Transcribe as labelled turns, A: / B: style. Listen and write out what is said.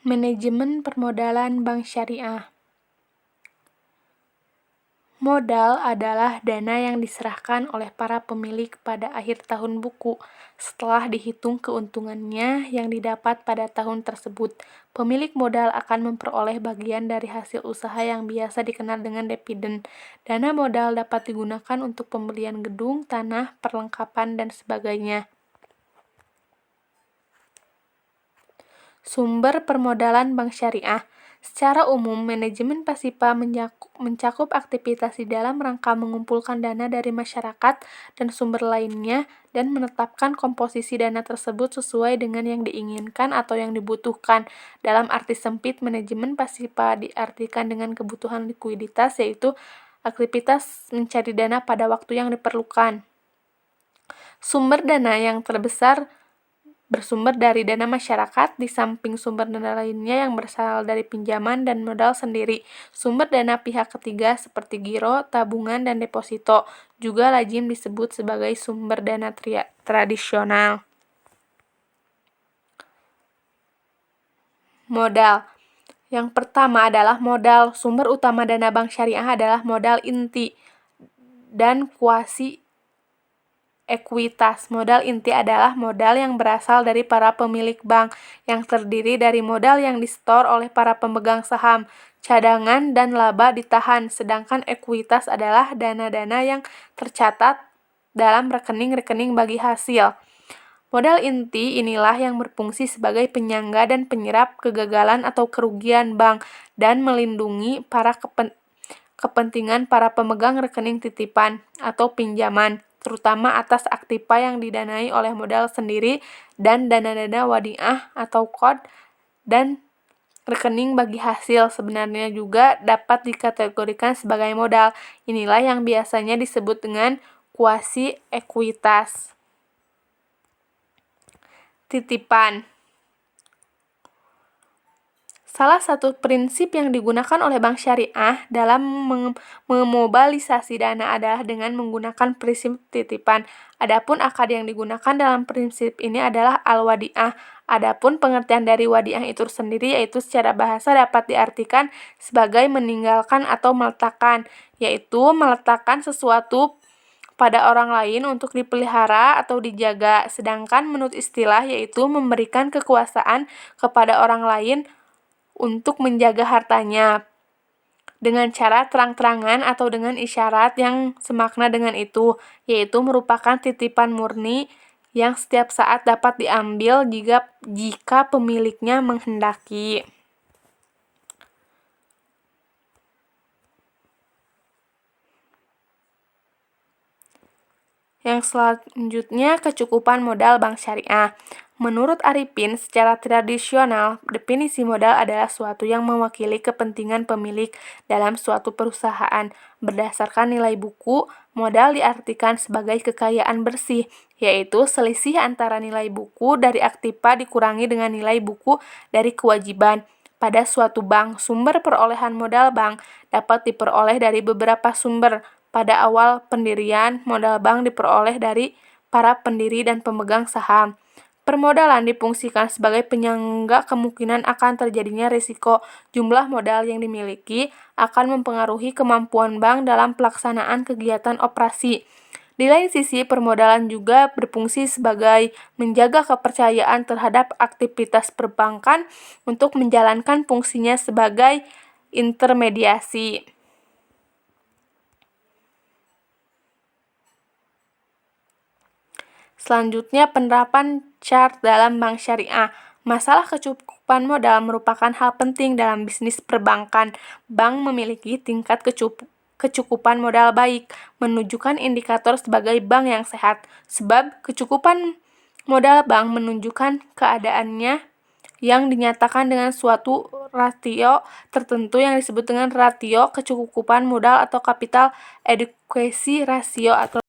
A: Manajemen permodalan bank syariah. Modal adalah dana yang diserahkan oleh para pemilik pada akhir tahun buku, setelah dihitung keuntungannya yang didapat pada tahun tersebut. Pemilik modal akan memperoleh bagian dari hasil usaha yang biasa dikenal dengan dividen. Dana modal dapat digunakan untuk pembelian gedung, tanah, perlengkapan, dan sebagainya. Sumber permodalan bank syariah. Secara umum, manajemen Pasipa mencakup aktivitas di dalam rangka mengumpulkan dana dari masyarakat dan sumber lainnya dan menetapkan komposisi dana tersebut sesuai dengan yang diinginkan atau yang dibutuhkan. Dalam arti sempit, manajemen Pasipa diartikan dengan kebutuhan likuiditas, yaitu aktivitas mencari dana pada waktu yang diperlukan. Sumber dana yang terbesar bersumber dari dana masyarakat, di samping sumber dana lainnya yang berasal dari pinjaman dan modal sendiri. Sumber dana pihak ketiga seperti giro, tabungan, dan deposito juga lazim disebut sebagai sumber dana tradisional. Modal. Yang pertama adalah modal. Sumber utama dana bank syariah adalah modal inti dan kuasi ekuitas. Modal inti adalah modal yang berasal dari para pemilik bank, yang terdiri dari modal yang disetor oleh para pemegang saham, cadangan, dan laba ditahan. Sedangkan ekuitas adalah dana-dana yang tercatat dalam rekening-rekening bagi hasil. Modal inti inilah yang berfungsi sebagai penyangga dan penyerap kegagalan atau kerugian bank dan melindungi para kepentingan para pemegang rekening titipan atau pinjaman, terutama atas aktiva yang didanai oleh modal sendiri dan dana-dana wadiah atau qard dan rekening bagi hasil sebenarnya juga dapat dikategorikan sebagai modal. Inilah yang biasanya disebut dengan kuasi ekuitas. Titipan. Salah satu prinsip yang digunakan oleh bank syariah dalam memobilisasi dana adalah dengan menggunakan prinsip titipan. Adapun akad yang digunakan dalam prinsip ini adalah al-wadiah. Adapun pengertian dari wadiah itu sendiri yaitu secara bahasa dapat diartikan sebagai meninggalkan atau meletakkan, yaitu meletakkan sesuatu pada orang lain untuk dipelihara atau dijaga. Sedangkan menurut istilah yaitu memberikan kekuasaan kepada orang lain untuk menjaga hartanya dengan cara terang-terangan atau dengan isyarat yang semakna dengan itu, yaitu merupakan titipan murni yang setiap saat dapat diambil jika pemiliknya menghendaki. Yang selanjutnya, kecukupan modal bank syariah. Menurut Arifin, secara tradisional, definisi modal adalah suatu yang mewakili kepentingan pemilik dalam suatu perusahaan. Berdasarkan nilai buku, modal diartikan sebagai kekayaan bersih, yaitu selisih antara nilai buku dari aktiva dikurangi dengan nilai buku dari kewajiban. Pada suatu bank, sumber perolehan modal bank dapat diperoleh dari beberapa sumber. Pada awal pendirian, modal bank diperoleh dari para pendiri dan pemegang saham. Permodalan difungsikan sebagai penyangga kemungkinan akan terjadinya risiko. Jumlah modal yang dimiliki akan mempengaruhi kemampuan bank dalam pelaksanaan kegiatan operasi. Di lain sisi, permodalan juga berfungsi sebagai menjaga kepercayaan terhadap aktivitas perbankan untuk menjalankan fungsinya sebagai intermediasi. Selanjutnya, penerapan chart dalam bank syariah. Masalah kecukupan modal merupakan hal penting dalam bisnis perbankan. Bank memiliki tingkat kecukupan modal baik, menunjukkan indikator sebagai bank yang sehat. Sebab kecukupan modal bank menunjukkan keadaannya yang dinyatakan dengan suatu rasio tertentu yang disebut dengan rasio kecukupan modal atau capital adequacy ratio atau